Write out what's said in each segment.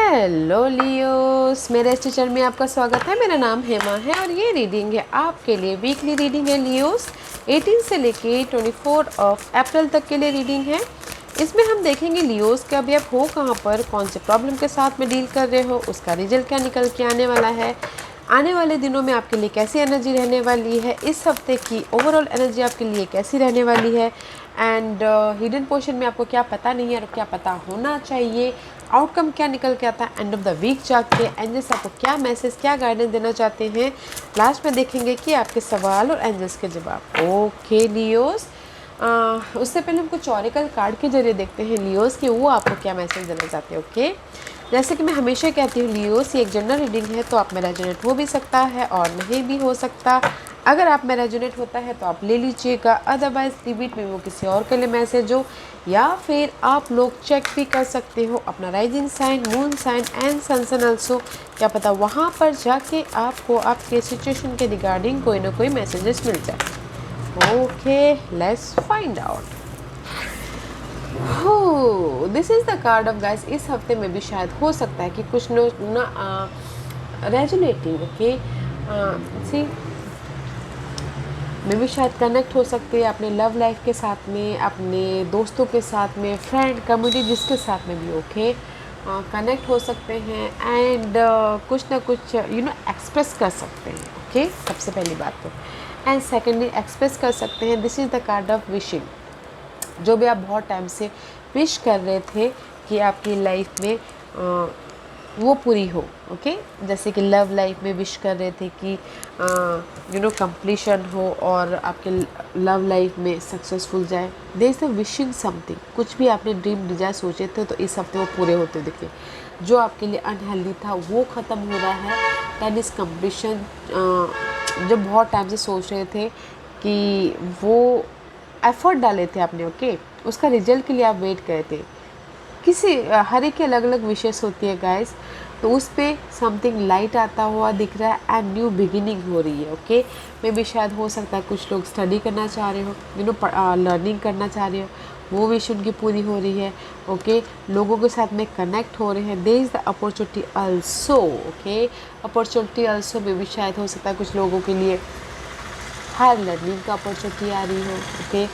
Hello Leos, मेरे इस teacher में आपका स्वागत है। मेरा नाम हेमा है और ये रीडिंग है आपके लिए। वीकली रीडिंग है लियोस, 18 से लेके 24 ऑफ अप्रैल तक के लिए रीडिंग है। इसमें हम देखेंगे लियोस कि अभी आप हो कहाँ पर, कौन से प्रॉब्लम के साथ में डील कर रहे हो, उसका रिजल्ट क्या निकल के आने वाला है, आने वाले दिनों में आपके लिए कैसी एनर्जी रहने वाली है, इस हफ्ते की ओवरऑल एनर्जी आपके लिए कैसी रहने वाली है, एंड हिडन पोर्शन में आपको क्या पता नहीं है और क्या पता होना चाहिए, आउटकम क्या निकल के आता है एंड ऑफ द वीक जाके, एंजल्स आपको क्या मैसेज, क्या गाइडेंस देना चाहते हैं। लास्ट में देखेंगे कि आपके सवाल और एंजल्स के जवाब। ओके लियोस, उससे पहले हम कुछ ऑरेकल कार्ड के जरिए देखते हैं लियोस कि वो आपको क्या मैसेज देना चाहते हैं। ओके, जैसे कि मैं हमेशा कहती हूँ लियोस, ये एक जनरल रीडिंग है, तो आप में रेजोनेट हो भी सकता है और नहीं भी हो सकता। अगर आप में रेजोनेट होता है तो आप ले लीजिएगा, अदरवाइज लिमिट में वो किसी और के लिए मैसेज हो, या फिर आप लोग चेक भी कर सकते हो अपना rising sign, moon sign and sun sign also. क्या पता वहाँ पर जाके आपको आपके सिचुएशन के रिगार्डिंग कोई ना कोई मैसेजेस मिल जाए। Okay, let's find out. हो, this is the card of guys. इस हफ्ते में भी शायद हो सकता है कि कुछ लोग ना रेजोनेटिंग, ओके, सी में भी शायद कनेक्ट हो सकते हैं अपने लव लाइफ के साथ में, अपने दोस्तों के साथ में, फ्रेंड कम्युनिटी जिसके साथ में भी। ओके, कनेक्ट हो सकते हैं एंड कुछ ना कुछ एक्सप्रेस कर सकते हैं। ओके, सबसे पहली बात तो, एंड सेकेंडली एक्सप्रेस कर सकते हैं। This is the card of wishing. जो भी आप बहुत टाइम से विश कर रहे थे कि आपकी लाइफ में वो पूरी हो। ओके, जैसे कि लव लाइफ में विश कर रहे थे कि कंप्लीशन हो और आपके लव लाइफ में सक्सेसफुल जाए। There is a wishing something, कुछ भी आपने ड्रीम डिजायर सोचे थे तो इस हफ्ते वो पूरे होते दिखे। जो आपके लिए अनहेल्दी था वो ख़त्म हो रहा है। That is completion. जो बहुत टाइम से सोच रहे थे कि वो एफर्ट डाले थे आपने, ओके, उसका रिजल्ट के लिए आप वेट करे थे। किसी हर एक की अलग अलग विशेष होती है गाइस, तो उस पर समथिंग लाइट आता हुआ दिख रहा है एंड न्यू बिगिनिंग हो रही है। ओके, मे भी शायद हो सकता है कुछ लोग स्टडी करना चाह रहे हो, लर्निंग करना चाह रहे हो, वो विश उनकी पूरी हो रही है। ओके, लोगों के साथ में कनेक्ट हो रहे हैं। There is the opportunity also. Okay, opportunity also में भी शायद हो सकता है कुछ लोगों के लिए हायर लर्निंग का अपॉर्चुनिटी आ रही हो। ओके,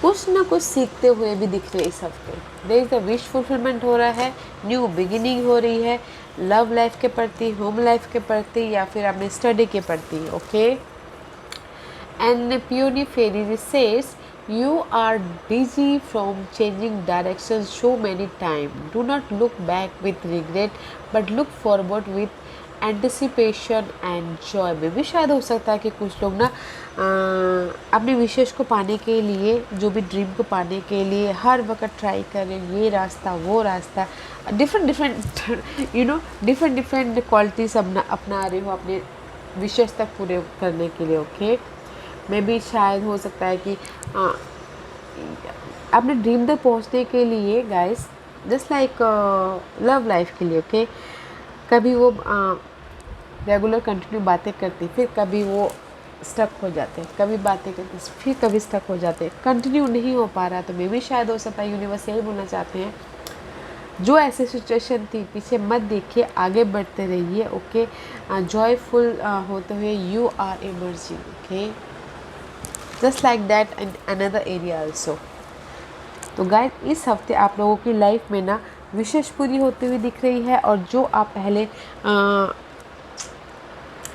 कुछ ना कुछ सीखते हुए भी दिख रहे इस हफ्ते। There is the wish fulfilment हो रहा है, न्यू बिगिनिंग हो रही है, लव लाइफ के प्रति, होम लाइफ के प्रति, या फिर अपने स्टडी के प्रति। Okay, and peony fairy says you are busy from changing directions so many times. Do not look back with regret but look forward with anticipation and Joy. में भी शायद हो सकता है कि कुछ लोग ना अपने विशेष को पाने के लिए, जो भी ड्रीम को पाने के लिए हर वक्त ट्राई करें, ये रास्ता वो रास्ता, डिफरेंट डिफरेंट क्वालिटीज अपना रहे हो अपने विशेष तक पूरे करने के लिए। ओके, में भी शायद हो सकता है कि अपने ड्रीम तक पहुंचने के लिए guys, just like love life के लिए। ओके, कभी वो रेगुलर कंटिन्यू बातें करते, फिर कभी वो स्टक हो जाते, कभी बातें करते फिर कभी स्टक हो जाते, कंटिन्यू नहीं हो पा रहा। तो मे भी शायद हो सकता है यूनिवर्स यही बोलना चाहते हैं, जो ऐसी सिचुएशन थी पीछे मत देखिए, आगे बढ़ते रहिए। ओके, जॉयफुल होते हुए you are emerging. Okay, just like that in another area also. तो गाइस, इस हफ्ते आप लोगों की लाइफ में ना विशेष पूरी होती हुई दिख रही है, और जो आप पहले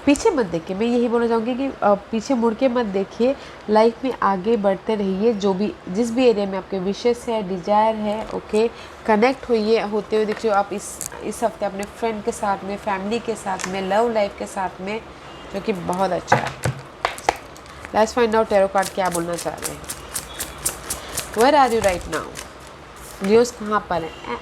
पीछे मत देखिए। मैं यही बोलना चाहूँगी कि पीछे मुड़ के मत देखिए, लाइफ में आगे बढ़ते रहिए। जो भी जिस भी एरिया में आपके विशेष है, डिजायर है, ओके, कनेक्ट होते हुए दिख रहे हो आप इस हफ्ते अपने फ्रेंड के साथ में, फैमिली के साथ में, लव लाइफ के साथ में, जो कि बहुत अच्छा है। Let's find out tarot card क्या बोलना चाह रहे हैं। Where are you right now Leos, कहाँ पर है?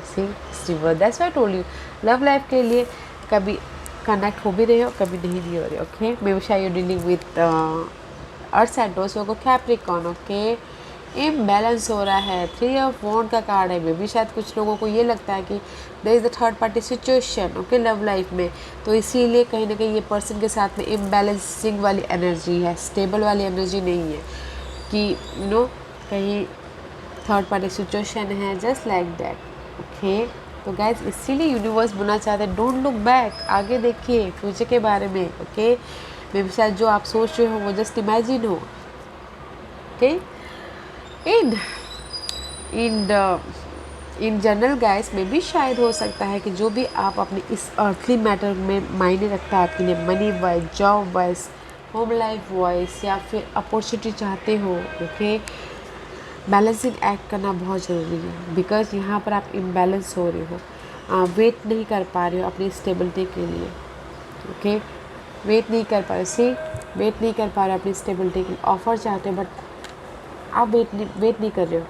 See river, that's why I told you, love life के लिए कभी कनेक्ट हो भी रहे हो, कभी नहीं भी हो रहे। ओके, मे बी शायद you dealing with earth and को कैप्रिकॉर्न। ओके, इम्बैलेंस हो रहा है। 3 ऑफ वॉन्ड का कार्ड है। मे बी शायद कुछ लोगों को ये लगता है कि there is the third party situation, okay, love life में, तो इसीलिए कहीं ना कहीं ये पर्सन के साथ में इम्बैलेंसिंग वाली एनर्जी है, स्टेबल वाली एनर्जी नहीं है कि कहीं थर्ड पार्टी सिचुएशन है, जस्ट लाइक दैट। ओके, तो गाइज इसीलिए यूनिवर्स बोलना चाहते हैं डोंट लुक बैक, आगे देखिए फ्यूचर के बारे में। ओके मे बी शायद जो आप सोच रहे हो वो जस्ट इमेजिन हो। Okay in in in general guys में भी शायद हो सकता है कि जो भी आप अपने इस अर्थली मैटर में मायने रखता है आपके लिए, money wise, job wise, home life wise, या फिर अपॉर्चुनिटी चाहते हो, ओके बैलेंसिंग एक्ट करना बहुत ज़रूरी है। बिकॉज यहाँ पर आप इम्बैलेंस हो रहे हो, वेट नहीं कर पा रहे हो अपनी स्टेबिलिटी के लिए। ओके वेट नहीं कर पा रहे, सी वेट नहीं कर पा रहे अपनी स्टेबिलिटी के लिए। ऑफर चाहते हो बट आप वेट नहीं कर रहे हो,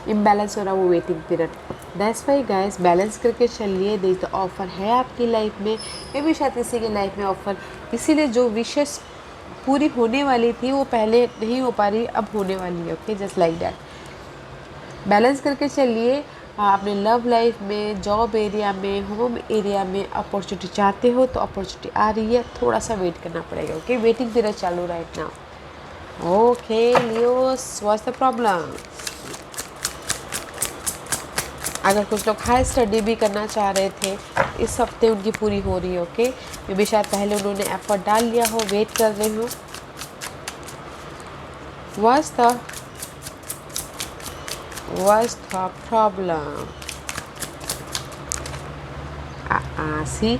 इम्बैलेंस हो रहा वो waiting period. That's why guys balance करके चलिए। देख तो ऑफ़र है आपकी लाइफ में, मे भी शायद किसी की लाइफ में ऑफ़र, इसीलिए जो विशेष पूरी होने वाली थी वो पहले नहीं हो पा रही, अब होने वाली है। Okay just like that balance करके चलिए। अपने लव लाइफ में, जॉब एरिया में, होम एरिया में अपॉर्चुनिटी चाहते हो तो अपॉर्चुनिटी आ रही है, थोड़ा सा वेट करना पड़ेगा। ओके वेटिंग पीरियड चालू right now. Okay Leos what's the problem. अगर कुछ लोग हाई स्टडी भी करना चाह रहे थे, इस हफ्ते उनकी पूरी हो रही है। ओके मे भी शायद पहले उन्होंने एफर्ट डाल लिया हो, वेट कर रहे हो। What's the problem? See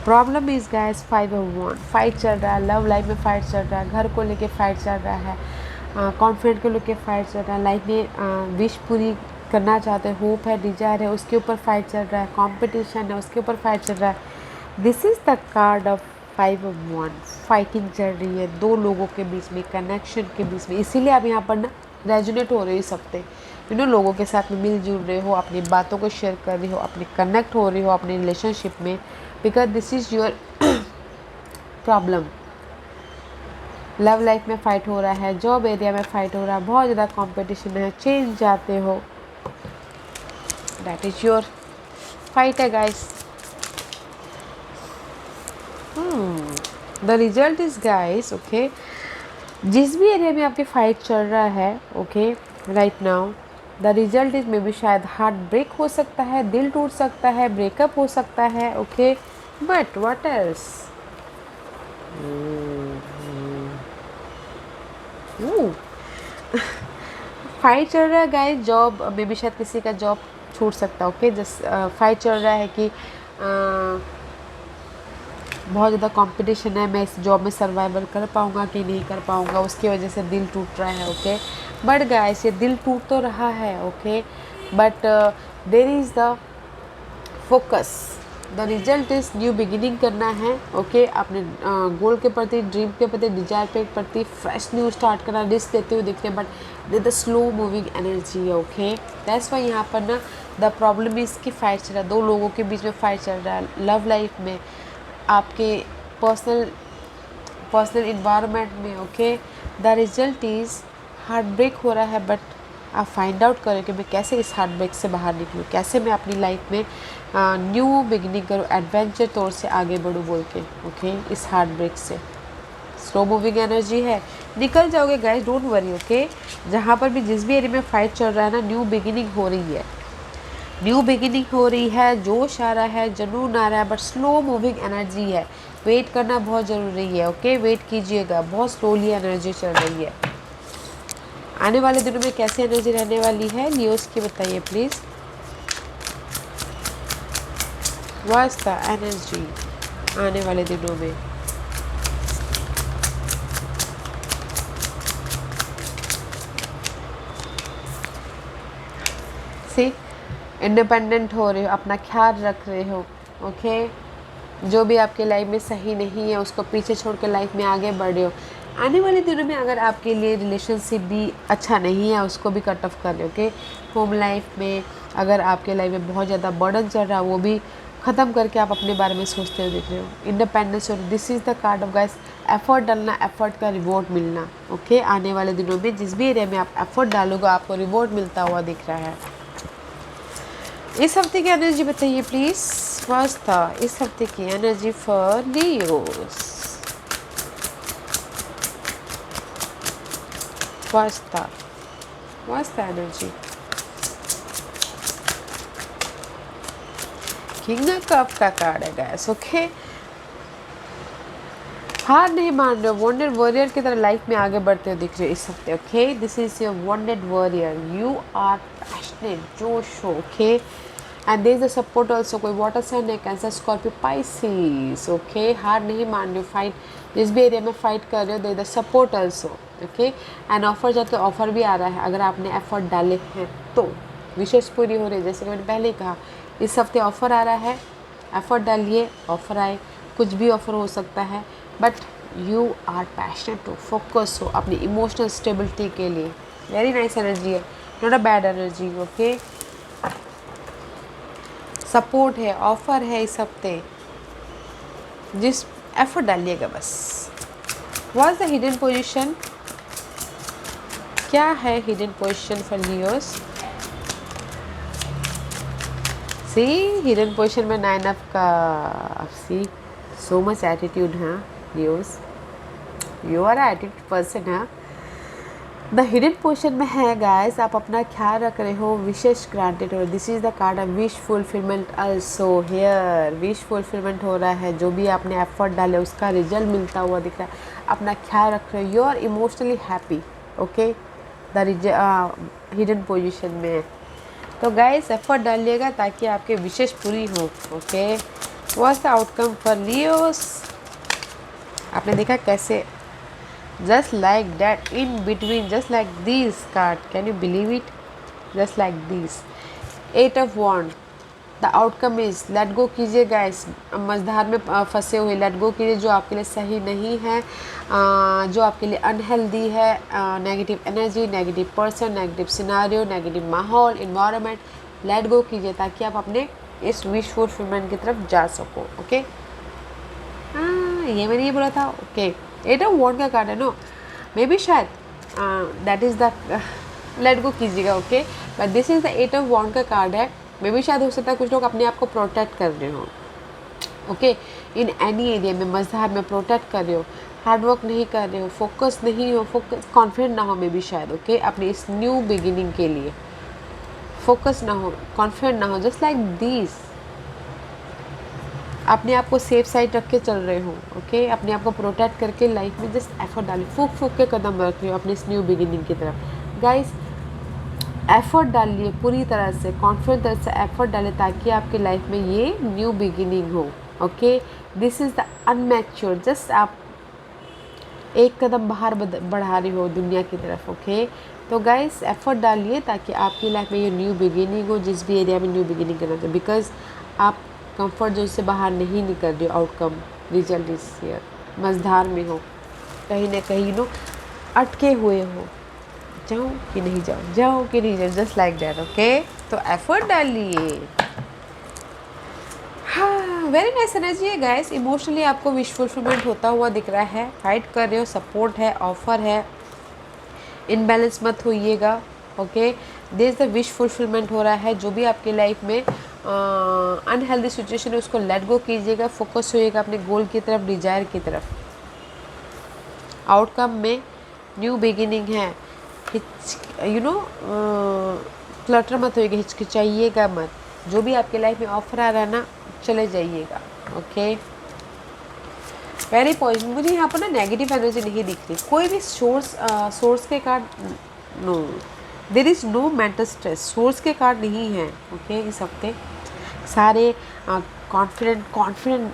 problem is guys 5 और 1 फाइट चल रहा है, लव लाइफ में फाइट चल रहा है, घर को लेके फाइट चल रहा है, कॉन्फिडेंट को लेके फाइट चल रहा है, लाइफ में विश पूरी करना चाहते हैं, होप है, डिजायर है, उसके ऊपर फाइट चल रहा है, कंपटीशन है उसके ऊपर फाइट चल रहा है। This is the card of 5 और 1 फाइटिंग चल रही है दो लोगों के बीच में, कनेक्शन के बीच में। इसीलिए आप यहाँ पर ना रेजोनेट हो रहे हो इस हफ्ते, लोगों के साथ में मिलजुल रहे हो, अपनी बातों को शेयर कर रही हो, अपने कनेक्ट हो रही हो अपने रिलेशनशिप में। Because this is your problem. Love life में फ़ाइट हो रहा है, जॉब एरिया में फ़ाइट हो रहा है, बहुत ज़्यादा कंपटीशन है, चेंज चाहते हो, दैट इज़ योर फाइट है guys. The result is guys okay, जिस भी एरिया में आपके फाइट चल रहा है, okay right now the result is may be शायद हार्ट ब्रेक हो सकता है, दिल टूट सकता है, ब्रेकअप हो सकता है। Okay but what else, fight चल रहा है गाइस, जॉब मे बी शायद किसी का जॉब छूट सकता है। ओके जस्ट फाइट चल रहा है कि बहुत ज़्यादा कंपटीशन है, मैं इस जॉब में सर्वाइवल कर पाऊँगा कि नहीं कर पाऊँगा, उसकी वजह से दिल टूट रहा है। ओके बट गाइस ये दिल टूट तो रहा है, okay but there is the focus, the result is new beginning करना है। ओके अपने गोल के प्रति, ड्रीम के प्रति, डिजायर के प्रति फ्रेश न्यू स्टार्ट करना, रिस्क लेते हुए दिखते हैं, but they the slow moving energy है। ओके दैट्स वाई यहाँ पर ना द प्रॉब्लम इज़ की फाइट चल रहा है, दो लोगों के बीच में फाइट चल रहा है। लव लाइफ में, आपके पर्सनल इन्वायरमेंट में, okay the result is heart break हो रहा है, बट आप फाइंड आउट करें कि मैं कैसे इस हार्ट ब्रेक से बाहर निकलूँ, कैसे मैं अपनी लाइफ में न्यू बिगिनिंग करूँ, एडवेंचर तौर से आगे बढ़ूँ बोल के। ओके इस हार्ट ब्रेक से स्लो मूविंग एनर्जी है, निकल जाओगे गाइस, डोंट वरी। ओके जहाँ पर भी जिस भी एरिया में फाइट चल रहा है ना, न्यू बिगिनिंग हो रही है, न्यू बिगिनिंग हो रही है, जोश आ रहा है, जुनून आ रहा है, बट स्लो मूविंग एनर्जी है, वेट करना बहुत ज़रूरी है। ओके वेट कीजिएगा, बहुत स्लोली एनर्जी चल रही है। आने वाले दिनों में कैसी एनर्जी रहने वाली है लियोस की बताइए प्लीज़। व्हाट्स द एनर्जी आने वाले दिनों में? सी इंडिपेंडेंट हो रहे हो, अपना ख्याल रख रहे हो। ओके जो भी आपके लाइफ में सही नहीं है उसको पीछे छोड़ के लाइफ में आगे बढ़ रहे हो। आने वाले दिनों में अगर आपके लिए रिलेशनशिप भी अच्छा नहीं है उसको भी कट ऑफ कर रहे हो। ओके होम लाइफ में अगर आपके लाइफ में बहुत ज़्यादा बर्डन चल रहा है वो भी ख़त्म करके आप अपने बारे में सोचते हुए दिख रहे हो, इंडिपेंडेंस। और this is the card of guys, effort डालना, एफर्ट का रिवॉर्ड मिलना। ओके आने वाले दिनों में जिस भी एरिया में आप एफर्ट डालोगे आपको रिवॉर्ड मिलता हुआ दिख रहा है। इस हफ्ते की एनर्जी बताइए प्लीज़। वास्ता इस हफ्ते की एनर्जी फॉर लियोस। वास्ता वास्ता एनर्जी किंग कप का कार्ड है गाइस। ओके, हार नहीं मान रहे हो, वॉन्डेड वॉरियर की तरह लाइफ में आगे बढ़ते हुए दिख रहे हो इस हफ्ते। Okay, this is your wounded warrior, you are passionate, जोश हो। Okay, and there is the support also, कोई वाटर साइन है, कैंसर, स्कॉर्पियो, पाइसिस। ओके, हार नहीं मान रहे हो, फाइट जिस भी एरिया में फाइट कर रहे हो, there is the support also. Okay, and offer जाके ऑफर भी आ रहा है, अगर आपने एफर्ट डाले हैं तो विशेष पूरी हो रही है। जैसे कि मैंने पहले ही कहा, इस हफ्ते ऑफर आ रहा है, एफर्ट डालिए, ऑफर आए, कुछ भी ऑफर हो सकता है, but you are passionate to focus हो अपनी इमोशनल स्टेबिलिटी के लिए। वेरी नाइस एनर्जी है, not a bad energy. Okay, support है, ऑफर है इस हफ्ते, जिस एफर्ट डालिएगा बस। What is the hidden position, क्या है hidden position for Leos? See hidden position में 9 ऑफ का, सी सो मच एटीट्यूड। हाँ Leos, you are attitude person. हाँ, द हिडन पोजीशन में है गाइस, आप अपना ख्याल रख रहे हो, विशेष ग्रांटेड हो। This is the card of wish fulfilment also here, wish fulfilment हो रहा है, जो भी आपने एफर्ट डाले उसका रिजल्ट मिलता हुआ दिख रहा है, अपना ख्याल रख रहे हो, you are emotionally happy. Okay, the hidden position में है, तो गाइस एफर्ट डालिएगा ताकि आपके विशेष पूरी हो। Okay, what's the outcome for Leos? आपने देखा कैसे, just like that, in between, just like this card, can you believe it, just like this 8 of wand. The outcome is let go कीजिए गाइस, मझधार में फंसे हुए लेट गो कीजिए, जो आपके लिए सही नहीं है, जो आपके लिए अनहेल्दी है, negative energy, negative person, negative scenario, negative माहौल, इन्वायरमेंट, लेट गो कीजिए ताकि आप अपने इस विश फुलफिलमेंट की तरफ जा सको। ओके, ये मैंने ये बोला था। ओके, 8 ऑफ वॉन्ड का कार्ड है नो, मे बी शायद that is the let go कीजिएगा। Okay, but this is the 8 of wand का कार्ड है, मे बी शायद हो सकता है कुछ लोग अपने आप को प्रोटेक्ट कर रहे हो। ओके, इन एनी एरिया में, मजहब में प्रोटेक्ट कर रहे हो, हार्डवर्क नहीं कर रहे हो, फोकस नहीं हो, फोकस कॉन्फिडेंट ना हो, मे बी शायद। ओके, अपनी इस न्यू बिगिनिंग के लिए फोकस ना हो, कॉन्फिडेंट ना हो, जस्ट लाइक दिस, अपने आप को सेफ साइड रख के चल रहे हो। ओके, अपने आप को प्रोटेक्ट करके लाइफ में जस्ट एफर्ट डालिए, फूक फूक के कदम रख रहे हो अपनी इस न्यू बिगिनिंग की तरफ। गाइस एफर्ट डालिए, पूरी तरह से कॉन्फिडेंट तरह से एफर्ट डालिए ताकि आपकी लाइफ में ये न्यू बिगिनिंग हो। Okay, this is the unmature, just आप एक कदम बाहर बढ़ा रही हो दुनिया की तरफ। ओके, तो गाइस एफर्ट डालिए ताकि आपकी लाइफ में ये न्यू बिगिनिंग हो, जिस भी एरिया में न्यू बिगिनिंग करना चाहिए, बिकॉज आप कंफर्ट जोन से बाहर नहीं निकल रहे हो। आउटकम रिजल्ट इज हियर, मझधार में हो, कहीं ना कहीं नो अटके हुए हो, जाओ कि नहीं जाओ, जाओ कि नहीं जाओ, जस्ट लाइक दैट। ओके, तो एफर्ट डालिए। हाँ, वेरी नाइस एनर्जी है गाइस, इमोशनली आपको विश फुलफिलमेंट होता हुआ दिख रहा है, फाइट कर रहे हो, सपोर्ट है, ऑफर है, इनबैलेंस मत होइएगा। Okay, this the wish fulfilment हो रहा है, जो भी आपकी लाइफ में अनहेल्दी सिचुएशन है उसको लेट गो कीजिएगा, फोकस होइएगा अपने गोल की तरफ, डिजायर की तरफ। आउटकम में न्यू बिगिनिंग है, यू नो क्लटर मत होइएगा, हिचकिचाइएगा मत, जो भी आपके लाइफ में ऑफर आ रहा है ना, चले जाइएगा। Okay, very positive. मुझे यहाँ पर ना नेगेटिव एनर्जी नहीं दिख रही, कोई भी सोर्स के card, no, there is no mental stress, source के कार्ड नहीं है। ओके, इस हफ्ते सारे confident,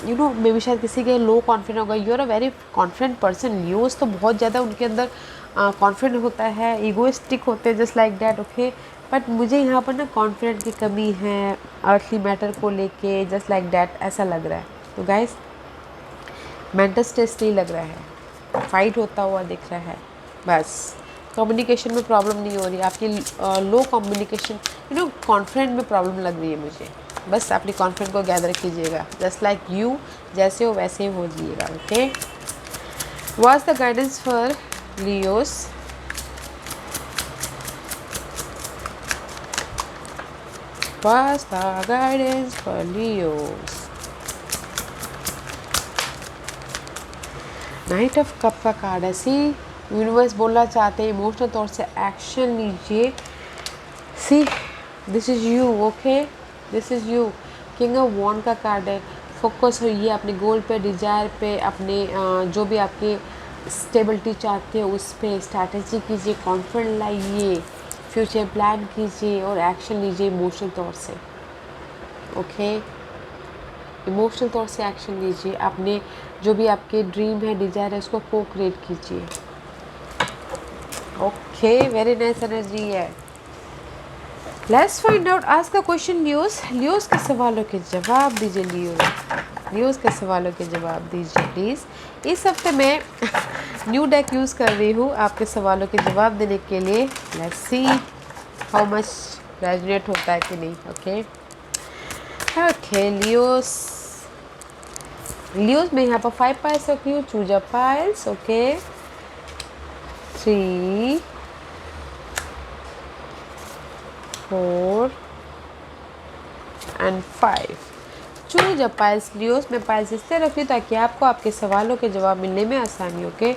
you know, maybe शायद किसी के लो कॉन्फिडेंट होगा, you are a very confident person. Use तो बहुत ज़्यादा उनके अंदर कॉन्फिडेंट होता है, ईगोइस्टिक होते हैं, just like that. Okay, but मुझे यहाँ पर ना कॉन्फिडेंट की कमी है अर्थली मैटर को लेके, जस्ट लाइक दैट ऐसा लग रहा है। तो गाइस मेंटल स्ट्रेस नहीं लग रहा है, फाइट होता हुआ दिख रहा है, बस कम्युनिकेशन में प्रॉब्लम नहीं हो रही, आपकी लो कम्युनिकेशन, यू नो, कॉन्फिडेंट में प्रॉब्लम लग रही है मुझे। बस अपनी कॉन्फिडेंट को गैदर कीजिएगा, जस्ट लाइक यू, जैसे हो वैसे ही हो जाइएगा। Okay, what's the guidance for Leos? What's the guidance for Leos? Night of cup का कार्ड है। सी यूनिवर्स बोलना चाहते हैं इमोशनल तौर से एक्शन लीजिए। See this is you. Okay, this is you, king of wand का कार्ड है। फोकस होइए अपने गोल पे, डिज़ायर पे, अपने जो भी आपके स्टेबिलिटी चाहते हो उस पर स्ट्रैटेजी कीजिए, कॉन्फिडेंस लाइए, फ्यूचर प्लान कीजिए और एक्शन लीजिए इमोशनल तौर से। ओके, इमोशनल तौर से एक्शन लीजिए, अपने जो भी आपके ड्रीम है, डिज़ायर है, उसको को क्रिएट कीजिए। ओके, वेरी नाइस एनर्जी है। लेट्स फाइंड आउट आज का क्वेश्चन लियोस के सवालों के जवाब दीजिए। लियोस के सवालों के जवाब दीजिए प्लीज़। इस हफ्ते मैं न्यू डेक यूज़ कर रही हूँ आपके सवालों के जवाब देने के लिए। Let's see how much resonate होता है कि नहीं। ओके लियोस में यहाँ पर 5 पाइल्स रखी हूँ। Choose a piles. Okay 3 4 and 5। Choose a piles Leos में पाइल्स इसलिए रखी ताकि आपको आपके सवालों के जवाब मिलने में आसानी हो। के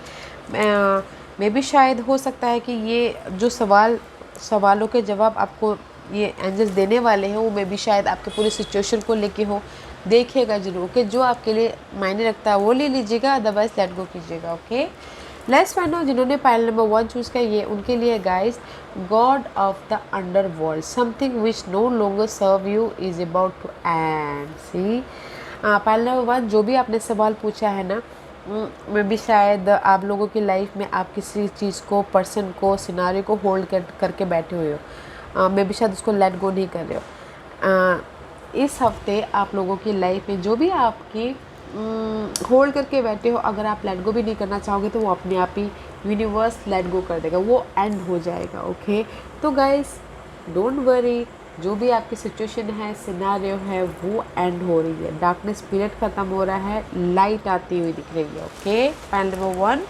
मैं भी शायद हो सकता है कि ये जो सवालों के जवाब आपको ये एंजल्स देने वाले हैं वो मैं भी शायद आपके पूरी सिचुएशन को लेके हो। देखिएगा जरूर कि जो आपके लिए मायने रखता है वो ले लीजिएगा, अदरवाइज लेट गो कीजिएगा। ओके लेट्स फाइंड आउट जिन्होंने पाइल नंबर 1 चूज़ किया ये उनके लिए guys. God of the underworld, something which no longer serve you is about to end. See pile number 1 जो भी आपने सवाल पूछा है ना, मैं भी शायद आप लोगों की लाइफ में आप किसी चीज़ को, पर्सन को, सिनारियो को होल्ड करके बैठे हुए हो। मैं भी शायद उसको लेट गो नहीं कर रहे हो। इस हफ्ते आप लोगों की लाइफ में जो भी आपकी होल्ड करके बैठे हो, अगर आप लेट गो भी नहीं करना चाहोगे तो वो अपने आप ही यूनिवर्स लेट गो कर देगा, वो एंड हो जाएगा। ओके तो गाइस डोंट वरी, जो भी आपकी सिचुएशन है, सिनारियो है, वो एंड हो रही है। डार्कनेस पीरियड ख़त्म हो रहा है, लाइट आती हुई दिख रही है। Okay pile number 1।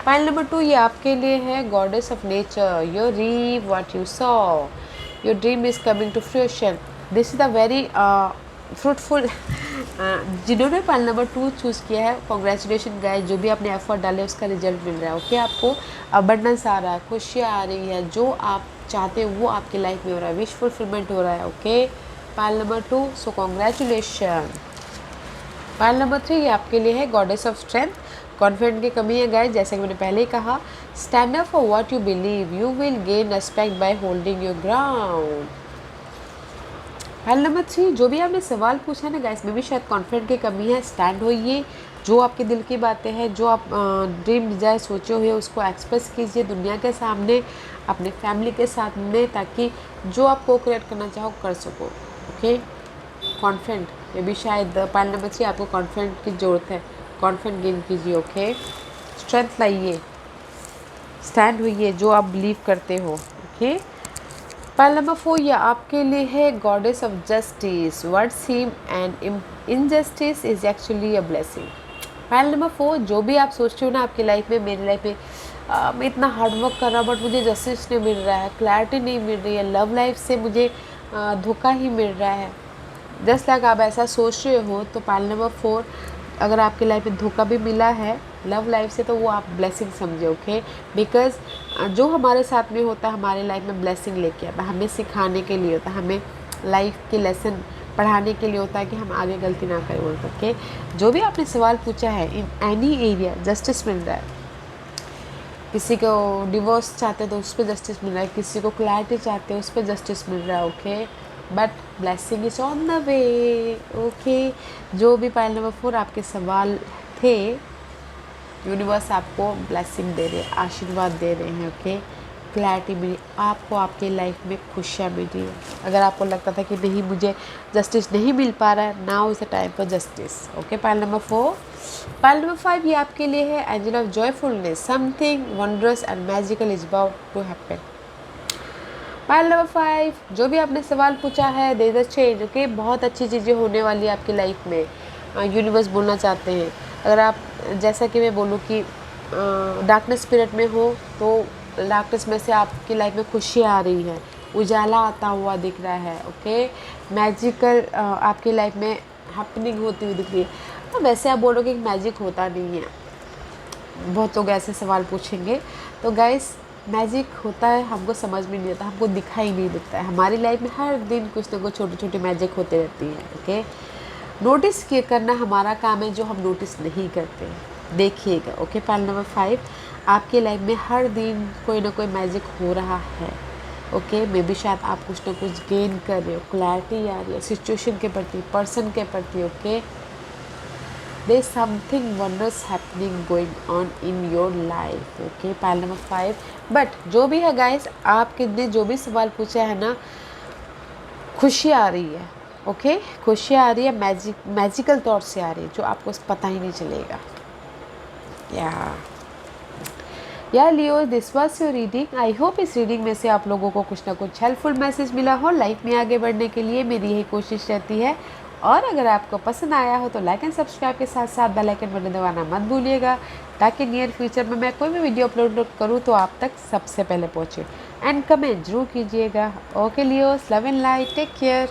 Pile number 2 ये आपके लिए है। Goddess of nature, your reap what you saw, your dream is coming to fruition. This is the very fruitful. जिन्होंने पाइल नंबर 2 चूज़ किया है, कॉन्ग्रेचुलेशन गाइस। जो भी आपने एफर्ट डाले उसका रिजल्ट मिल रहा है। ओके आपको अबंडेंस आ रहा है, खुशियाँ आ रही है, जो आप चाहते हो वो आपकी लाइफ में हो रहा है, विश फुलफिलमेंट हो रहा है। Okay pile number 2, so congratulation. Pile number 3 ये आपके लिए है। गॉडेस ऑफ स्ट्रेंथ, कॉन्फिडेंट की कमी है गाइस, जैसे कि मैंने पहले ही कहा। Stand up for what you believe, you will gain respect by holding your ground. Pile number 3 जो भी आपने सवाल पूछा ना गाइस, में भी शायद कॉन्फिडेंट की कमी है। स्टैंड होइए, जो आपके दिल की बातें हैं, जो आप ड्रीम डिज़ायर सोचे हुए उसको एक्सप्रेस कीजिए दुनिया के सामने, अपने फैमिली के साथ में, ताकि जो आप को क्रिएट करना चाहो कर सको। ओके कॉन्फिडेंट, ये भी शायद पाइल नंबर 3 आपको कॉन्फिडेंट की ज़रूरत है। कॉन्फिडेंट गेन कीजिए। ओके स्ट्रेंथ लाइए, स्टैंड होइए जो आप बिलीव करते हो। ओके पाइल नंबर 4 ये आपके लिए है। Goddess of justice, what seem and injustice is actually a blessing. Pile number 4 जो भी आप सोचते हो ना आपकी लाइफ में, मेरी लाइफ में मैं इतना हार्डवर्क कर रहा हूँ बट मुझे जस्टिस नहीं मिल रहा है, क्लैरिटी नहीं मिल रही है, लव लाइफ से मुझे धोखा ही मिल रहा है। जस्ट लाइक आप ऐसा सोच रहे हो, तो पाइल नंबर 4 अगर आपकी लाइफ में धोखा भी मिला है लव लाइफ से, तो वो आप ब्लेसिंग समझे। ओके बिकॉज जो हमारे साथ में होता है हमारे लाइफ में ब्लेसिंग लेके आता है, हमें सिखाने के लिए होता है, हमें लाइफ के लेसन पढ़ाने के लिए होता है कि हम आगे गलती ना करें बोल करके। जो भी आपने सवाल पूछा है, इन एनी एरिया जस्टिस मिल रहा है। किसी को डिवोर्स चाहते हैं तो उस पर जस्टिस मिल रहा है, किसी को क्लैरिटी चाहते हैं उस पर जस्टिस मिल रहा है। Okay but blessing is on the way. Okay जो भी पाइल नंबर 4 आपके सवाल थे, यूनिवर्स आपको ब्लेसिंग दे रहे हैं, आशीर्वाद दे रहे हैं। ओके क्लैरिटी मिली आपको, आपके लाइफ में खुशियाँ मिल रही है। अगर आपको लगता था कि नहीं मुझे जस्टिस नहीं मिल पा रहा है, now is the time for justice. Okay pile number 4। Pile number 5 ये आपके लिए है। Angel of joyfulness, something wondrous and magical is about to happen. Pile number 5 जो भी आपने सवाल पूछा है, there is a change. Okay बहुत अच्छी चीज़ें होने वाली है आपकी लाइफ में, यूनिवर्स बोलना चाहते हैं। अगर आप, जैसा कि मैं बोलूँ कि डार्कनेस पीरियड में हो, तो डार्कनेस में से आपकी लाइफ में खुशी आ रही है, उजाला आता हुआ दिख रहा है। ओके मैजिकल आपकी लाइफ में हैपनिंग होती हुई दिख रही है। तो वैसे आप बोलोगे कि मैजिक होता नहीं है, बहुत लोग ऐसे सवाल पूछेंगे। तो गाइस मैजिक होता है हमको समझ में नहीं आता, हमको दिखाई नहीं देता है। हमारी लाइफ में हर दिन कुछ ना कुछ छोटी छोटी मैजिक होते रहती हैं। ओके, नोटिस किए करना हमारा काम है, जो हम नोटिस नहीं करते हैं देखिएगा। ओके, पॉइंट नंबर 5, आपके लाइफ में हर दिन कोई ना कोई मैजिक हो रहा है। ओके, मे बी शायद आप कुछ ना कुछ गेन कर रहे हो, क्लैरिटी आ रही है सिचुएशन के प्रति, पर्सन के प्रति। Okay, there is something wondrous happening going on in your life. Okay, pile number 5, but जो भी है गाइस, आपके ने जो भी सवाल पूछा है ना, खुशी आ रही है। ओके, खुशी आ रही है, मैजिकल तौर से आ रही है, जो आपको पता ही नहीं चलेगा। या Leo, this was your reading. I hope इस रीडिंग में से आप लोगों को कुछ ना कुछ हेल्पफुल मैसेज मिला हो। लाइफ में आगे बढ़ने के लिए मेरी यही कोशिश रहती है। और अगर आपको पसंद आया हो तो लाइक एंड सब्सक्राइब के साथ साथ बेल आइकन बटन दबाना मत भूलिएगा, ताकि नियर फ्यूचर में मैं कोई भी वीडियो अपलोड करूँ तो आप तक सबसे पहले पहुँचे। एंड कमेंट जरूर कीजिएगा। Okay Leos, love and light, take care.